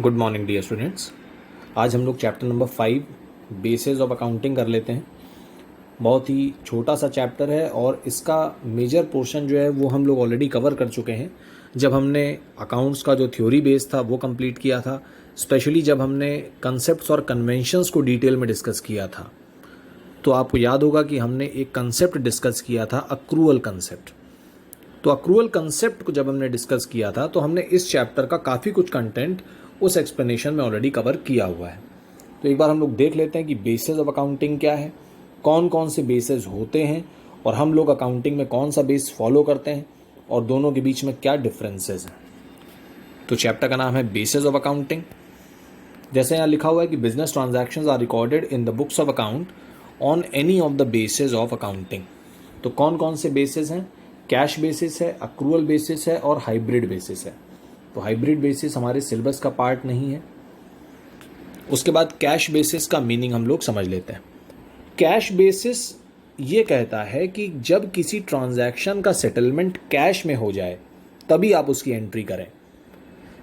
Good morning dear students. आज हम लोग chapter number 5 basis of accounting कर लेते हैं। बहुत ही छोटा सा चैप्टर है और इसका मेजर पोर्शन जो है वो हम लोग ऑलरेडी कवर कर चुके हैं जब हमने अकाउंट्स का जो थ्योरी बेस था वो कंप्लीट किया था, स्पेशली जब हमने कंसेप्ट्स और कन्वेंशंस को डिटेल में डिस्कस किया था। तो आपको याद होगा कि हमने एक कंसेप्ट डिस्कस किया था, अक्रूअल कंसेप्ट। तो अक्रूअल कंसेप्ट को जब हमने डिस्कस किया था तो हमने इस चैप्टर का काफ़ी कुछ कंटेंट उस एक्सप्लेनेशन में ऑलरेडी कवर किया हुआ है। तो एक बार हम लोग देख लेते हैं कि बेसिस ऑफ अकाउंटिंग क्या है, कौन कौन से बेसिस होते हैं और हम लोग अकाउंटिंग में कौन सा बेस फॉलो करते हैं और दोनों के बीच में क्या डिफरेंसेस हैं। तो चैप्टर का नाम है बेसिस ऑफ अकाउंटिंग। जैसे यहाँ लिखा हुआ है कि business transactions are recorded in the books of account on any of the basis of accounting. तो कौन कौन से बेसिस हैं? कैश बेसिस है, अक्रूअल बेसिस है और हाइब्रिड बेसिस है। तो हाइब्रिड बेसिस हमारे सिलेबस का पार्ट नहीं है। उसके बाद कैश बेसिस का मीनिंग हम लोग समझ लेते हैं। कैश बेसिस ये कहता है कि जब किसी ट्रांजैक्शन का सेटलमेंट कैश में हो जाए तभी आप उसकी एंट्री करें।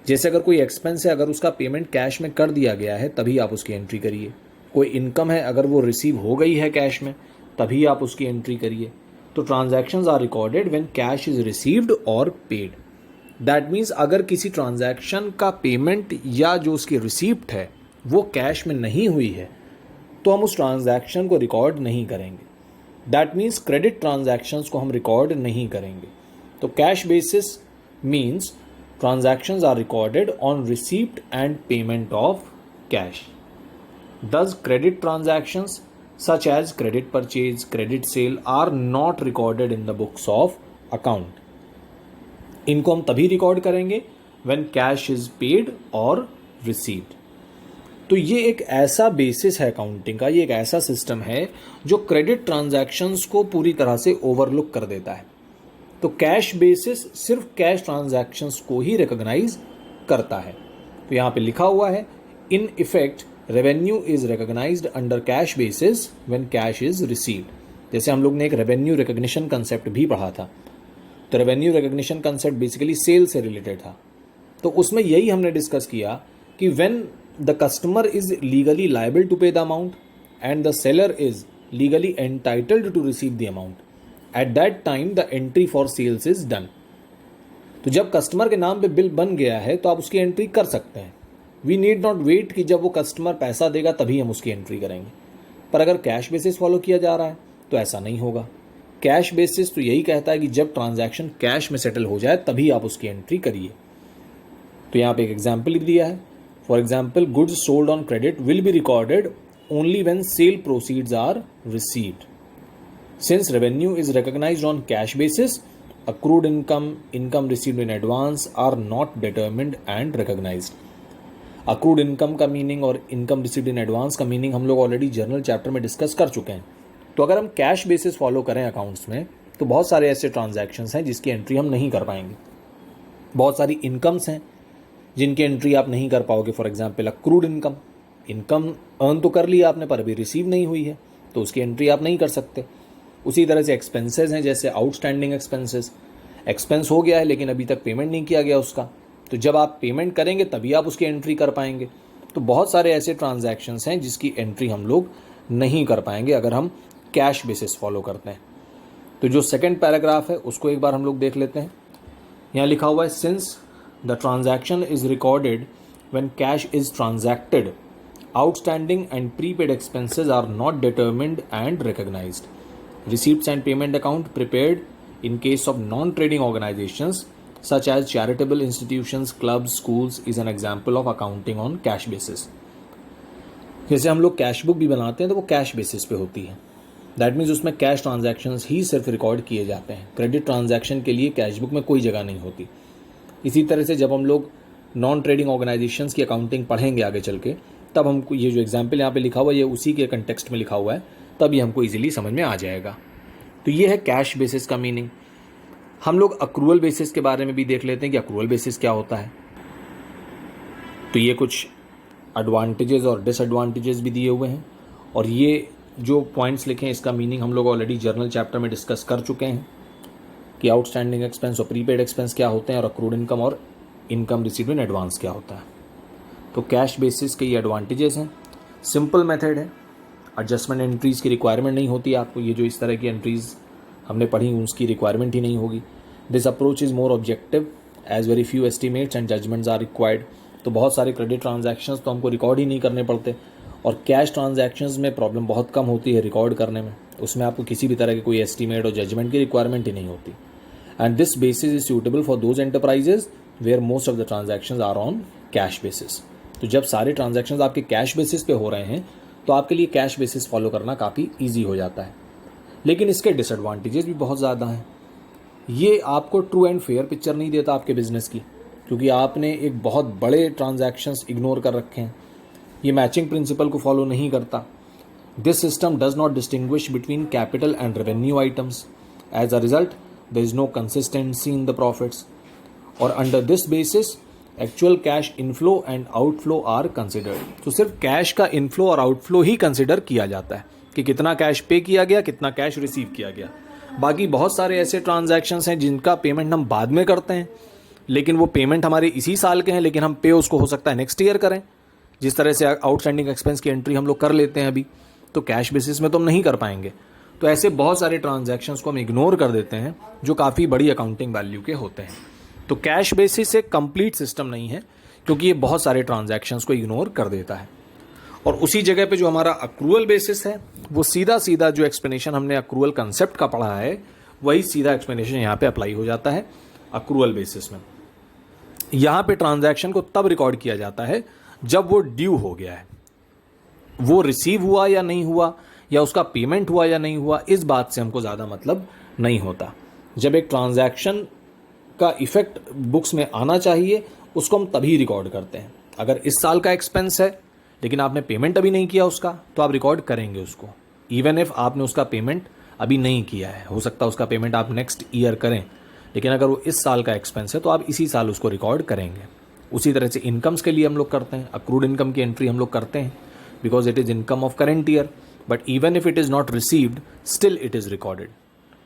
जैसे अगर कोई एक्सपेंस है, अगर उसका पेमेंट कैश में कर दिया गया है तभी आप उसकी एंट्री करिए। कोई इनकम है, अगर वो रिसीव हो गई है कैश में तभी आप उसकी एंट्री करिए। तो transactions are recorded when cash is received और पेड। दैट मीन्स अगर किसी ट्रांजैक्शन का पेमेंट या जो उसकी रिसीप्ट है वो कैश में नहीं हुई है तो हम उस ट्रांजैक्शन को रिकॉर्ड नहीं करेंगे। दैट मीन्स क्रेडिट ट्रांजैक्शंस को हम रिकॉर्ड नहीं करेंगे। तो cash basis means transactions are recorded on receipt and payment of cash. Thus, credit transactions such as credit purchase, credit sale are not recorded in the books of account. इनको हम तभी record करेंगे when cash is paid or received. तो ये एक ऐसा basis है accounting का, ये एक ऐसा सिस्टम है जो क्रेडिट ट्रांजैक्शंस को पूरी तरह से ओवरलुक कर देता है। तो कैश बेसिस सिर्फ कैश ट्रांजैक्शंस को ही रिकॉग्नाइज करता है। तो यहाँ पे लिखा हुआ है, in effect revenue is recognised under cash basis when cash is received. जैसे हम लोग ने एक रेवेन्यू रिकॉग्निशन कंसेप्ट भी पढ़ा था। तो revenue recognition concept basically sale से रिलेटेड था। तो उसमें यही हमने डिस्कस किया कि when the customer is legally liable to pay the amount and the seller is legally entitled to receive the amount, at that time the entry for sales is done. तो जब customer के नाम पे bill बन गया है तो आप उसकी एंट्री कर सकते हैं। वी नीड नॉट वेट कि जब वो कस्टमर पैसा देगा तभी हम उसकी एंट्री करेंगे। पर अगर कैश बेसिस फॉलो किया जा रहा है तो ऐसा नहीं होगा। कैश बेसिस तो यही कहता है कि जब ट्रांजैक्शन कैश में सेटल हो जाए तभी आप उसकी एंट्री करिए। तो यहाँ पे एक एग्जाम्पल भी दिया है। For example, goods sold on credit will be recorded only when sale proceeds are received. Since revenue is recognised on cash basis, accrued income received in advance are not determined and recognized. Accrued income का meaning और income received in advance का meaning हम लोग already journal chapter में discuss कर चुके हैं। तो अगर हम कैश बेसिस फॉलो करें अकाउंट्स में तो बहुत सारे ऐसे ट्रांजैक्शंस हैं जिसकी एंट्री हम नहीं कर पाएंगे। बहुत सारी इनकम्स हैं जिनकी एंट्री आप नहीं कर पाओगे। For example, accrued income earn तो कर लिया आपने पर अभी रिसीव नहीं हुई है तो उसकी एंट्री आप नहीं कर सकते। उसी तरह से एक्सपेंसेस हैं, जैसे आउटस्टैंडिंग एक्सपेंसेस, एक्सपेंस हो गया है लेकिन अभी तक पेमेंट नहीं किया गया उसका, तो जब आप पेमेंट करेंगे तभी आप उसकी एंट्री कर पाएंगे। तो बहुत सारे ऐसे ट्रांजैक्शंस हैं जिसकी एंट्री हम लोग नहीं कर पाएंगे अगर हम कैश बेसिस फॉलो करते हैं। तो जो सेकंड पैराग्राफ है उसको एक बार हम लोग देख लेते हैं। यहाँ लिखा हुआ है, since the transaction is recorded when cash is transacted, outstanding and prepaid expenses are not determined and recognised. Receipts and payment account prepared in case of non-trading organizations such as charitable institutions, clubs, schools is an example of accounting on cash basis. जैसे हम लोग cash book भी बनाते हैं तो वो cash basis पे होती है। दैट मीन्स उसमें कैश ट्रांजैक्शंस ही सिर्फ रिकॉर्ड किए जाते हैं। क्रेडिट ट्रांजैक्शन के लिए कैश बुक में कोई जगह नहीं होती। इसी तरह से जब हम लोग नॉन ट्रेडिंग ऑर्गेनाइजेशंस की अकाउंटिंग पढ़ेंगे आगे चल के, तब हमको ये जो एग्जाम्पल यहाँ पे लिखा हुआ है ये उसी के कंटेक्स्ट में लिखा हुआ है, तभी हमको इजीली समझ में आ जाएगा। तो ये है कैश बेसिस का मीनिंग। हम लोग अक्रूअल बेसिस के बारे में भी देख लेते हैं कि अक्रूअल बेसिस क्या होता है। तो ये कुछ एडवांटेजेस और डिसएडवांटेजेस भी दिए हुए हैं और ये जो पॉइंट्स लिखे हैं इसका मीनिंग हम लोग ऑलरेडी जर्नल चैप्टर में डिस्कस कर चुके हैं कि आउटस्टैंडिंग एक्सपेंस और प्रीपेड एक्सपेंस क्या होते हैं और अक्रूड इनकम और इनकम रिसीव्ड इन एडवांस क्या होता है। तो कैश बेसिस के ये एडवांटेजेस हैं। सिंपल मेथड है, एडजस्टमेंट एंट्रीज़ की रिक्वायरमेंट नहीं होती आपको, ये जो इस तरह की एंट्रीज़ हमने पढ़ी उसकी रिक्वायरमेंट ही नहीं होगी। This approach is more objective as very few estimates and judgements are required. तो बहुत सारे क्रेडिट ट्रांजैक्शंस तो हमको रिकॉर्ड ही नहीं करने पड़ते, और कैश ट्रांजैक्शंस में प्रॉब्लम बहुत कम होती है रिकॉर्ड करने में, उसमें आपको किसी भी तरह की कोई एस्टिमेट और जजमेंट की रिक्वायरमेंट ही नहीं होती। And this basis is suitable for those enterprises where most of the transactions are on cash basis. तो जब सारे ट्रांजैक्शंस आपके कैश बेसिस पे हो रहे हैं तो आपके लिए कैश बेसिस फॉलो करना काफ़ी ईजी हो जाता है। लेकिन इसके डिसएडवांटेजेस भी बहुत ज़्यादा हैं। ये आपको ट्रू एंड फेयर पिक्चर नहीं देता आपके बिजनेस की, क्योंकि आपने एक बहुत बड़े ट्रांजैक्शंस इग्नोर कर रखे हैं। ये मैचिंग प्रिंसिपल को फॉलो नहीं करता। This system does not distinguish between capital and revenue items. As a result there is no consistency in the profits, और under this basis actual cash inflow and outflow are considered. तो सिर्फ cash का inflow और outflow ही consider किया जाता है कि कितना कैश पे किया गया, कितना कैश रिसीव किया गया। बाकी बहुत सारे ऐसे ट्रांजैक्शंस हैं जिनका पेमेंट हम बाद में करते हैं, लेकिन वो पेमेंट हमारे इसी साल के हैं, लेकिन हम पे उसको हो सकता है नेक्स्ट ईयर करें। जिस तरह से आउटस्टैंडिंग एक्सपेंस की एंट्री हम लोग कर लेते हैं अभी, तो कैश बेसिस में तो हम नहीं कर पाएंगे। तो ऐसे बहुत सारे ट्रांजैक्शंस को हम इग्नोर कर देते हैं जो काफ़ी बड़ी अकाउंटिंग वैल्यू के होते हैं। तो कैश बेसिस एक कंप्लीट सिस्टम नहीं है, क्योंकि ये बहुत सारे ट्रांजैक्शंस को इग्नोर कर देता है। और उसी जगह पे जो हमारा अक्रूवल बेसिस है, वो सीधा सीधा जो एक्सप्लेनेशन हमने अक्रूवल कंसेप्ट का पढ़ा है, वही सीधा एक्सप्लेनेशन यहाँ पे अप्लाई हो जाता है अक्रूवल बेसिस में। यहाँ पे ट्रांजैक्शन को तब रिकॉर्ड किया जाता है जब वो ड्यू हो गया है, वो रिसीव हुआ या नहीं हुआ, या उसका पेमेंट हुआ या नहीं हुआ, इस बात से हमको ज़्यादा मतलब नहीं होता। जब एक ट्रांजैक्शन का इफेक्ट बुक्स में आना चाहिए, उसको हम तभी रिकॉर्ड करते हैं। अगर इस साल का एक्सपेंस है लेकिन आपने पेमेंट अभी नहीं किया उसका, तो आप रिकॉर्ड करेंगे उसको, इवन इफ आपने उसका पेमेंट अभी नहीं किया है। हो सकता है उसका पेमेंट आप नेक्स्ट ईयर करें, लेकिन अगर वो इस साल का एक्सपेंस है तो आप इसी साल उसको रिकॉर्ड करेंगे। उसी तरह से इनकम्स के लिए हम लोग करते हैं, अक्रूड इनकम की एंट्री हम लोग करते हैं because it is income of current year, but even if it is not received still it is recorded,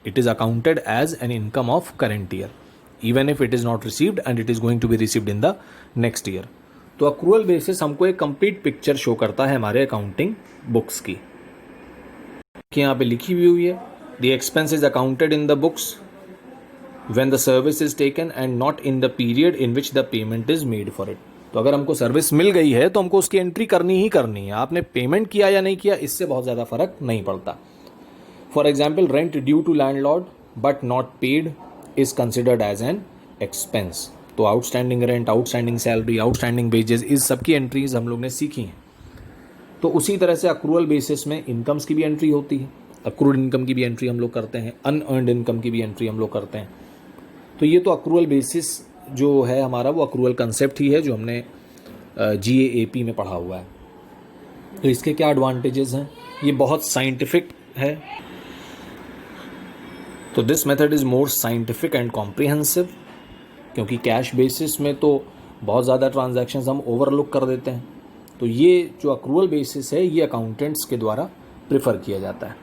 it is accounted as an income of current year even if it is not received and it is going to be received in the next year। तो accrual basis हमको एक complete picture show करता है हमारे accounting books की। यहाँ पे लिखी हुई है, the expense is accounted in the books when the service is taken and not in the period in which the payment is made for it. तो अगर हमको सर्विस मिल गई है तो हमको उसकी एंट्री करनी ही करनी है। आपने पेमेंट किया या नहीं किया, इससे बहुत ज़्यादा फर्क नहीं पड़ता। For example, rent due to landlord but not paid is considered as an expense। तो outstanding rent, outstanding salary, outstanding wages, इस सब की एंट्रीज हम लोग ने सीखी हैं। तो उसी तरह से अक्रूवल बेसिस में इनकम्स की भी एंट्री होती है, अक्रूड इनकम की भी एंट्री हम लोग करते हैं, अनअर्नड इनकम की भी एंट्री हम लोग करते हैं। तो ये तो अक्रूवल बेसिस जो है हमारा, वो अक्रूवल कंसेप्ट ही है जो हमने GAAP में पढ़ा हुआ है। तो इसके क्या एडवांटेजेस हैं, ये बहुत साइंटिफिक है। तो this method is more scientific and comprehensive, क्योंकि कैश बेसिस में तो बहुत ज़्यादा ट्रांजैक्शंस हम ओवरलुक कर देते हैं। तो ये जो अक्रूवल बेसिस है, ये अकाउंटेंट्स के द्वारा प्रेफर किया जाता है।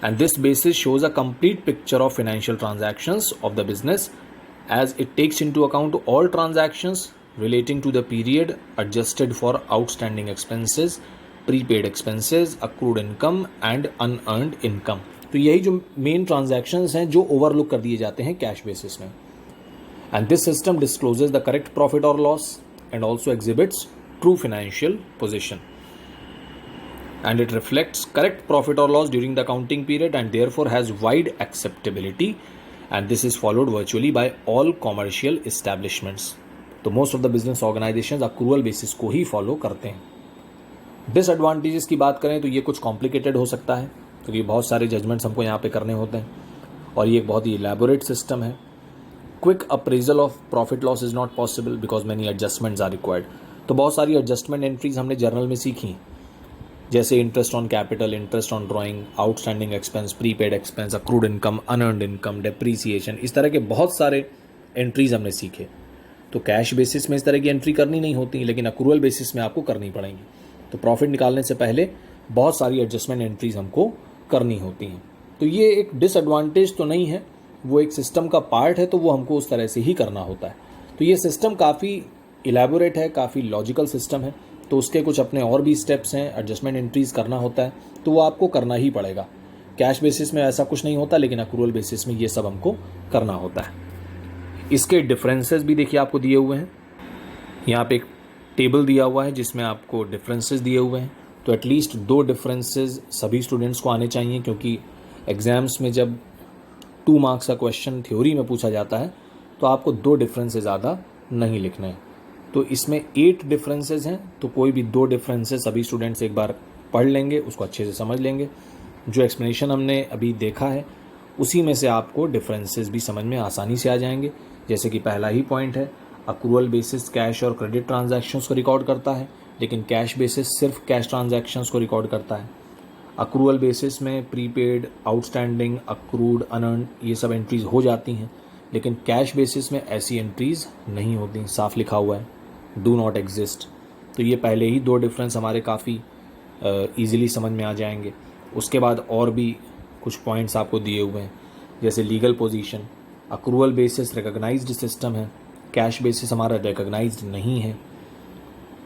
And this basis shows a complete picture of financial transactions of the business as it takes into account all transactions relating to the period adjusted for outstanding expenses, prepaid expenses, accrued income and unearned income. तो यही जो main transactions हैं जो overlook कर दिए जाते हैं cash basis में। And this system discloses the correct profit और loss and also exhibits true financial position, and it reflects correct profit और loss during the accounting period and therefore has wide acceptability, and this is followed virtually by all commercial establishments. तो most of the business organisations accrual basis को ही follow करते हैं। Disadvantages की बात करें तो ये कुछ कॉम्प्लिकेटेड हो सकता है, क्योंकि बहुत सारे जजमेंट्स हमको यहाँ पे करने होते हैं, और ये एक बहुत ही इलेबोरेट सिस्टम है। Quick appraisal of profit loss is not possible because many adjustments are required. तो बहुत सारी एडजस्टमेंट एंट्रीज हमने जर्नल में सीखी, जैसे interest on capital, interest on drawing, outstanding expense, prepaid expense, accrued income, unearned income, depreciation, इस तरह के बहुत सारे एंट्रीज हमने सीखे। तो कैश बेसिस में इस तरह की एंट्री करनी नहीं होती, लेकिन अक्रूवल बेसिस में आपको करनी पड़ेंगी। तो प्रॉफिट निकालने से पहले बहुत सारी एडजस्टमेंट एंट्रीज हमको करनी होती हैं। तो ये एक डिसएडवांटेज तो नहीं है, वो एक सिस्टम का पार्ट है, तो वो हमको उस तरह से ही करना होता है। तो ये सिस्टम काफ़ी इलेबोरेट है, काफ़ी लॉजिकल सिस्टम है, तो उसके कुछ अपने और भी स्टेप्स हैं, एडजस्टमेंट एंट्रीज करना होता है, तो वो आपको करना ही पड़ेगा। कैश बेसिस में ऐसा कुछ नहीं होता, लेकिन अक्रूवल बेसिस में ये सब हमको करना होता है। इसके डिफरेंसेस भी देखिए आपको दिए हुए हैं। यहाँ पे एक टेबल दिया हुआ है जिसमें आपको डिफरेंसेस दिए हुए हैं। तो एटलीस्ट 2 डिफरेंसेस सभी स्टूडेंट्स को आने चाहिए, क्योंकि एग्ज़ाम्स में जब 2 मार्क्स का क्वेश्चन थ्योरी में पूछा जाता है तो आपको 2 डिफरेंस से ज़्यादा नहीं लिखना है। तो इसमें 8 डिफरेंसेस हैं, तो कोई भी 2 डिफरेंसेस सभी स्टूडेंट्स एक बार पढ़ लेंगे, उसको अच्छे से समझ लेंगे। जो एक्सप्लेनेशन हमने अभी देखा है उसी में से आपको डिफरेंसेस भी समझ में आसानी से आ जाएंगे। जैसे कि पहला ही पॉइंट है, अक्रूवल बेसिस कैश और क्रेडिट ट्रांजैक्शंस को रिकॉर्ड करता है, लेकिन कैश बेसिस सिर्फ कैश ट्रांजैक्शंस को रिकॉर्ड करता है। अक्रूवल बेसिस में प्रीपेड, आउटस्टैंडिंग, अक्रूड, अनअर्न्ड ये सब एंट्रीज हो जाती हैं, लेकिन कैश बेसिस में ऐसी एंट्रीज नहीं होती। साफ लिखा हुआ है, डू नॉट एग्जिस्ट। तो ये पहले ही 2 डिफरेंस हमारे काफ़ी ईजिली समझ में आ जाएंगे। उसके बाद और भी कुछ पॉइंट्स आपको दिए हुए हैं, जैसे legal position. Accrual basis recognised system है, कैश बेसिस हमारा रिकॉग्नाइज्ड नहीं है।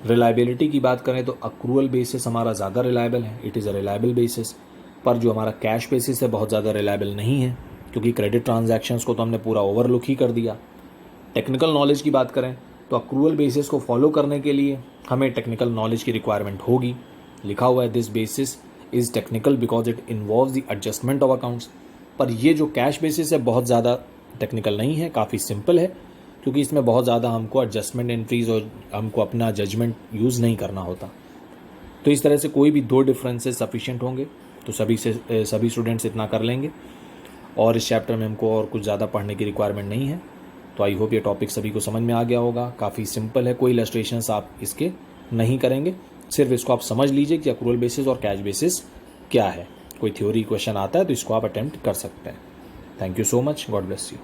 रिलायबिलिटी की बात करें तो अक्रूवल बेसिस हमारा ज़्यादा रिलायबल है, it is a reliable basis. पर जो हमारा कैश बेसिस है बहुत ज़्यादा रिलायबल नहीं है, क्योंकि क्रेडिट ट्रांजैक्शंस को तो हमने पूरा ओवरलुक ही कर दिया। टेक्निकल नॉलेज की बात करें तो अक्रूवल बेसिस को फॉलो करने के लिए हमें टेक्निकल नॉलेज की रिक्वायरमेंट होगी। लिखा हुआ है, this basis is technical because it involves the adjustment of accounts. पर ये जो कैश बेसिस है बहुत ज़्यादा टेक्निकल नहीं है, काफ़ी सिंपल है, क्योंकि इसमें बहुत ज़्यादा हमको एडजस्टमेंट एंट्रीज और हमको अपना जजमेंट यूज़ नहीं करना होता। तो इस तरह से कोई भी 2 डिफरेंसेस सफिशिएंट होंगे तो सभी स्टूडेंट्स इतना कर लेंगे। और इस चैप्टर में हमको और कुछ ज़्यादा पढ़ने की रिक्वायरमेंट नहीं है। तो आई होप ये टॉपिक सभी को समझ में आ गया होगा। काफ़ी सिंपल है, कोई इलस्ट्रेशंस आप इसके नहीं करेंगे, सिर्फ इसको आप समझ लीजिए कि अक्रूवल बेसिस और कैश बेसिस क्या है। कोई थ्योरी क्वेश्चन आता है तो इसको आप अटेम्प्ट कर सकते हैं। Thank you so much, God bless you.